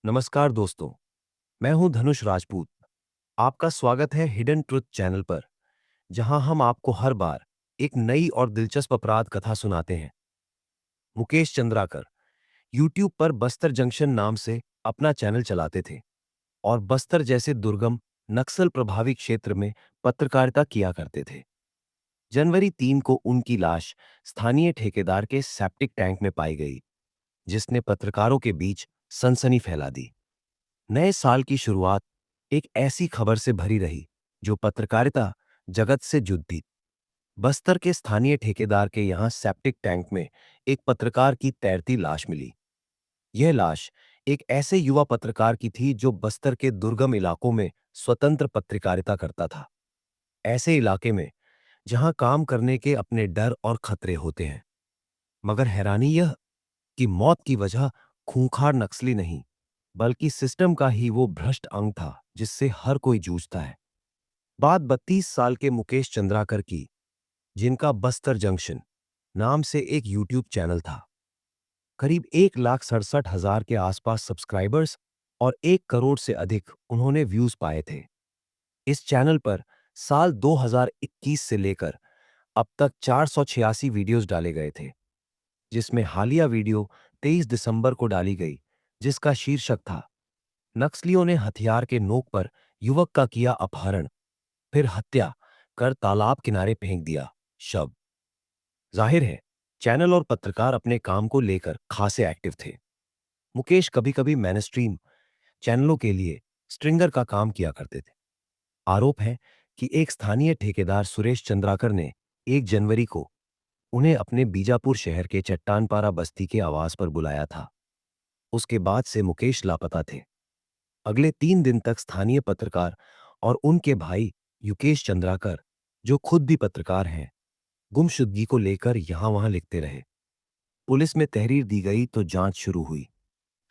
नमस्कार दोस्तों, मैं हूं धनुष राजपूत। आपका स्वागत है हिडन ट्रुथ चैनल पर, जहां हम आपको हर बार एक नई और दिलचस्प अपराध कथा सुनाते हैं। मुकेश चंद्राकर यूट्यूब पर बस्तर जंक्शन नाम से अपना चैनल चलाते थे और बस्तर जैसे दुर्गम नक्सल प्रभावित क्षेत्र में पत्रकारिता किया करते थे। जनवरी 3 को उनकी लाश स्थानीय ठेकेदार के सेप्टिक टैंक में पाई गई, जिसने पत्रकारों के बीच सनसनी फैला दी। नए साल की शुरुआत एक ऐसी खबर से भरी रही जो पत्रकारिता जगत से जुड़ी। बस्तर के स्थानीय ठेकेदार के यहां सेप्टिक टैंक में एक पत्रकार की तैरती लाश मिली। यह लाश एक ऐसे युवा पत्रकार की थी जो बस्तर के दुर्गम इलाकों में स्वतंत्र पत्रकारिता करता था। ऐसे इलाके में जहां काम करने के अपने डर और खतरे होते हैं। मगर हैरानी यह कि मौत की वजह खूंखार नक्सली नहीं, बल्कि सिस्टम का ही वो भ्रष्ट अंग था जिससे हर कोई जूझता है। बात 32 साल के मुकेश चंद्राकर की, जिनका बस्तर जंक्शन नाम से एक यूट्यूब चैनल था। करीब 1,67,000 के आसपास सब्सक्राइबर्स और 1 करोड़ से अधिक उन्होंने व्यूज पाए थे। इस चैनल पर साल 2021 से लेकर अब तक 486 वीडियोस डाले गए थे, जिसमें हालिया वीडियो 23 दिसंबर को डाली गई, जिसका शीर्षक था, नक्सलियों ने हथियार के नोक पर युवक का किया अपहरण, फिर हत्या कर तालाब किनारे फेंक दिया शव। जाहिर है, चैनल और पत्रकार अपने काम को लेकर खासे एक्टिव थे। मुकेश कभी कभी मैनस्ट्रीम चैनलों के लिए स्ट्रिंगर का काम किया करते थे। आरोप है कि एक स्थानीय ठेकेदार सुरेश चंद्राकर ने 1 जनवरी को उन्हें अपने बीजापुर शहर के चट्टानपारा बस्ती के आवास पर बुलाया था। उसके बाद से मुकेश लापता थे। अगले 3 दिन तक स्थानीय पत्रकार और उनके भाई युकेश चंद्राकर, जो खुद भी पत्रकार हैं, गुमशुदगी को लेकर यहां वहां लिखते रहे। पुलिस में तहरीर दी गई तो जांच शुरू हुई।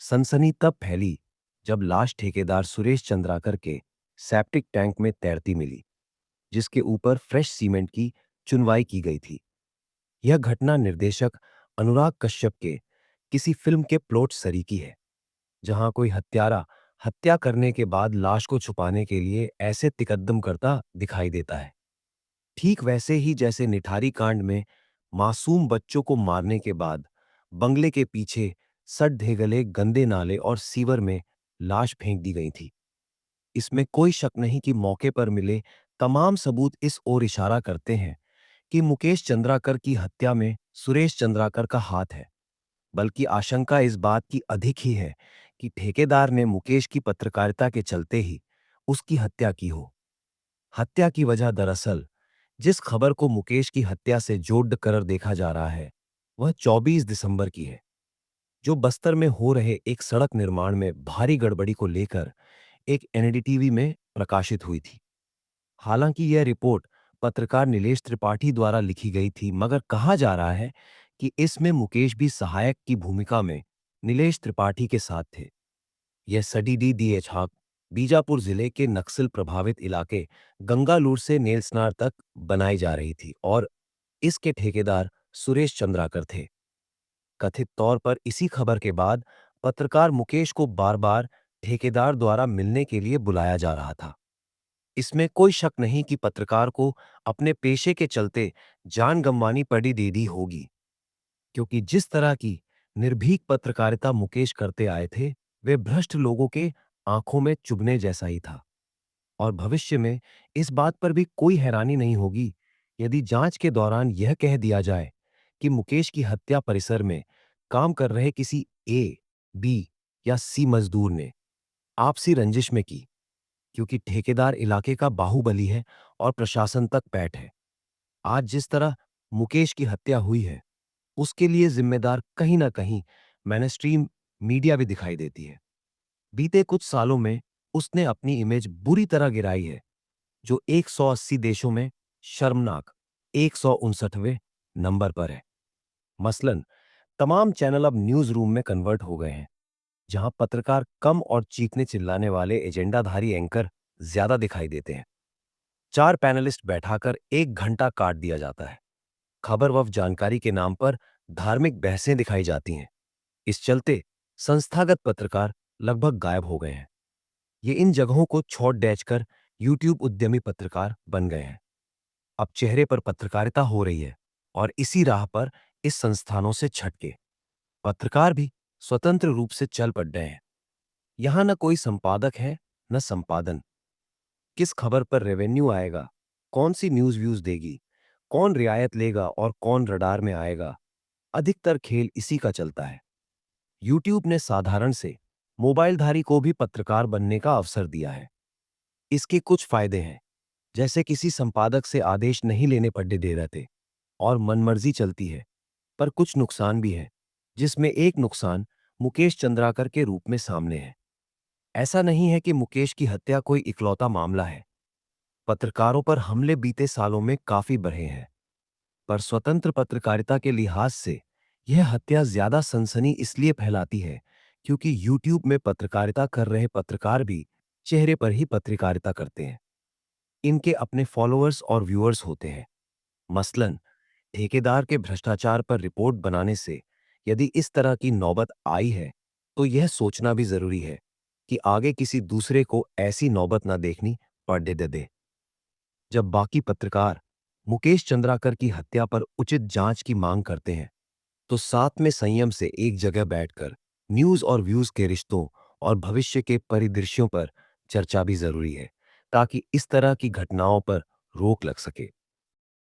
सनसनी तब फैली जब लाश ठेकेदार सुरेश चंद्राकर के सेप्टिक टैंक में तैरती मिली, जिसके ऊपर फ्रेश सीमेंट की चुनवाई की गई थी। यह घटना निर्देशक अनुराग कश्यप के किसी फिल्म के प्लॉट सरीकी है, जहां कोई हत्यारा हत्या करने के बाद लाश को छुपाने के लिए ऐसे तिकद्दम करता दिखाई देता है। ठीक वैसे ही जैसे निठारी कांड में मासूम बच्चों को मारने के बाद बंगले के पीछे सड़ गले गंदे नाले और सीवर में लाश फेंक दी गई थी। इसमें कोई शक नहीं कि मौके पर मिले तमाम सबूत इस ओर इशारा करते हैं कि मुकेश चंद्राकर की हत्या में सुरेश चंद्राकर का हाथ है। बल्कि आशंका इस बात की अधिक ही है कि ठेकेदार ने मुकेश की पत्रकारिता के चलते ही उसकी हत्या की हो। हत्या की वजह दरअसल जिस खबर को मुकेश की हत्या से जोड़ कर देखा जा रहा है, वह 24 दिसंबर की है, जो बस्तर में हो रहे एक सड़क निर्माण में भारी गड़बड़ी को लेकर एक एनडीटीवी में प्रकाशित हुई थी। हालांकि यह रिपोर्ट पत्रकार नीलेश त्रिपाठी द्वारा लिखी गई थी, मगर कहा जा रहा है कि इसमें मुकेश भी सहायक की भूमिका में नीलेश त्रिपाठी के साथ थे। यह सडीडी डीएचहाक बीजापुर जिले के नक्सल प्रभावित इलाके गंगालूर से नेलसनार तक बनाई जा रही थी और इसके ठेकेदार सुरेश चंद्राकर थे। कथित तौर पर इसी खबर के बाद पत्रकार मुकेश को बार बार ठेकेदार द्वारा मिलने के लिए बुलाया जा रहा था। इसमें कोई शक नहीं कि पत्रकार को अपने पेशे के चलते जान गंवानी पड़ी दीदी होगी, क्योंकि जिस तरह की निर्भीक पत्रकारिता मुकेश करते आए थे, वे भ्रष्ट लोगों के आंखों में चुभने जैसा ही था। और भविष्य में इस बात पर भी कोई हैरानी नहीं होगी यदि जांच के दौरान यह कह दिया जाए कि मुकेश की हत्या परिसर में काम कर रहे किसी ए, बी या सी मजदूर ने आपसी रंजिश में की, क्योंकि ठेकेदार इलाके का बाहुबली है और प्रशासन तक पैठ है। आज जिस तरह मुकेश की हत्या हुई है, उसके लिए जिम्मेदार कहीं ना कहीं मैनस्ट्रीम मीडिया भी दिखाई देती है। बीते कुछ सालों में उसने अपनी इमेज बुरी तरह गिराई है, जो 180 देशों में शर्मनाक 159वें नंबर पर है। मसलन तमाम चैनल अब न्यूज रूम में कन्वर्ट हो गए हैं, जहां पत्रकार कम और चीखने चिल्लाने वाले एजेंडाधारी एंकर ज्यादा दिखाई देते हैं। 4 पैनलिस्ट बैठाकर 1 घंटा काट दिया जाता है। खबर व जानकारी के नाम पर धार्मिक बहसें दिखाई जाती हैं। इस चलते संस्थागत पत्रकार लगभग गायब हो गए हैं। ये इन जगहों को छोड़ डैच कर यूट्यूब उद्यमी पत्रकार बन गए हैं। अब चेहरे पर पत्रकारिता हो रही है और इसी राह पर इस संस्थानों से छटके पत्रकार भी स्वतंत्र रूप से चल पड़ रहे हैं। यहां न कोई संपादक है, न संपादन। किस खबर पर रेवेन्यू आएगा, कौन सी न्यूज व्यूज देगी, कौन रियायत लेगा और कौन रडार में आएगा, अधिकतर खेल इसी का चलता है। यूट्यूब ने साधारण से मोबाइलधारी को भी पत्रकार बनने का अवसर दिया है। इसके कुछ फायदे हैं, जैसे किसी संपादक से आदेश नहीं लेने पड़ने दे रहे थे और मनमर्जी चलती है। पर कुछ नुकसान भी हैं, जिसमें एक नुकसान मुकेश चंद्राकर के रूप में सामने है। ऐसा नहीं है कि मुकेश की हत्या कोई इकलौता मामला है। पत्रकारों पर हमले बीते सालों में काफी बढ़े हैं, पर स्वतंत्र पत्रकारिता के लिहाज से यह हत्या ज्यादा सनसनी इसलिए फैलाती है क्योंकि यूट्यूब में पत्रकारिता कर रहे पत्रकार भी चेहरे पर ही पत्रकारिता करते हैं। इनके अपने फॉलोअर्स और व्यूअर्स होते हैं। मसलन ठेकेदार के भ्रष्टाचार पर रिपोर्ट बनाने से यदि इस तरह की नौबत आई है, तो यह सोचना भी जरूरी है कि आगे किसी दूसरे को ऐसी नौबत ना देखनी पड़ने दे। जब बाकी पत्रकार मुकेश चंद्राकर की हत्या पर उचित जांच की मांग करते हैं, तो साथ में संयम से एक जगह बैठकर न्यूज और व्यूज के रिश्तों और भविष्य के परिदृश्यों पर चर्चा भी जरूरी है, ताकि इस तरह की घटनाओं पर रोक लग सके।